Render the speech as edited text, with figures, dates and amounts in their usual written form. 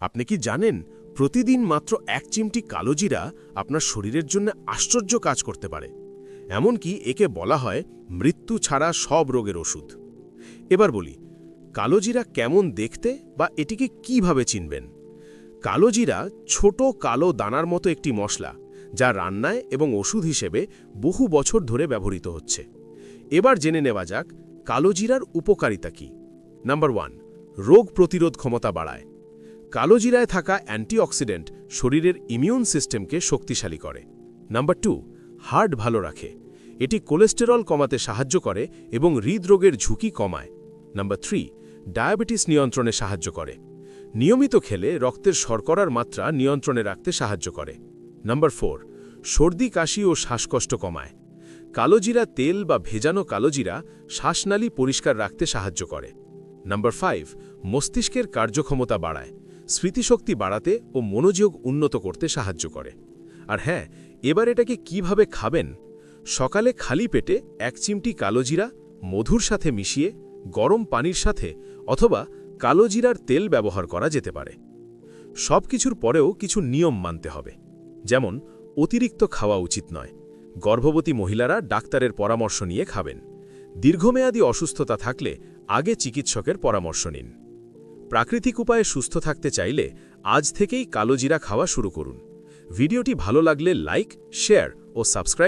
আপনি কি জানেন প্রতিদিন মাত্র 1 চিমটি কালোজিরা আপনার শরীরের জন্য আশ্চর্য কাজ করতে পারে। এমনকি একে বলা হয় মৃত্যু ছাড়া সব রোগের ওষুধ। এবার বলি, কালোজিরা কেমন দেখতে বা এটিকে কিভাবে চিনবেন। কালোজিরা ছোট কালো দানার মতো একটি মশলা, যা রান্নায় এবং ওষুধ হিসেবে বহু বছর ধরে ব্যবহৃত হচ্ছে। এবার জেনে নেওয়া যাক কালোজিরার উপকারিতা কী। নাম্বার 1, রোগ প্রতিরোধ ক্ষমতা বাড়ায়। কালোজিরায় থাকা অ্যান্টিঅক্সিডেন্ট শরীরের ইমিউন সিস্টেমকে শক্তিশালী করে। নাম্বার 2, হার্ট ভালো রাখে। এটি কোলেস্টেরল কমাতে সাহায্য করে এবং হৃদরোগের ঝুঁকি কমায়। নাম্বার 3, ডায়াবেটিস নিয়ন্ত্রণে সাহায্য করে। নিয়মিত খেলে রক্তের শর্করার মাত্রা নিয়ন্ত্রণে রাখতে সাহায্য করে। নাম্বার 4, সর্দি কাশি ও শ্বাসকষ্ট কমায়। কালোজিরা তেল বা ভেজানো কালোজিরা শ্বাসনালী পরিষ্কার রাখতে সাহায্য করে। নাম্বার 5, মস্তিষ্কের কার্যক্ষমতা বাড়ায়। স্মৃতিশক্তি বাড়াতে ও মনোযোগ উন্নত করতে সাহায্য করে। আর হ্যাঁ, এবার এটাকে কিভাবে খাবেন। সকালে খালি পেটে 1 চিমটি কালোজিরা মধুর সাথে মিশিয়ে গরম পানির সাথে অথবা কালোজিরার তেল ব্যবহার করা যেতে পারে। সব কিছুর পরেও কিছু নিয়ম মানতে হবে, যেমন অতিরিক্ত খাওয়া উচিত নয়। গর্ভবতী মহিলারা ডাক্তারের পরামর্শ নিয়ে খাবেন। দীর্ঘমেয়াদী অসুস্থতা থাকলে আগে চিকিৎসকের পরামর্শ নিন। প্রাকৃতিক উপায়ে সুস্থ থাকতে চাইলে আজ থেকেই কালোজিরা খাওয়া শুরু করুন। ভিডিওটি ভালো লাগলে লাইক, শেয়ার ও সাবস্ক্রাইব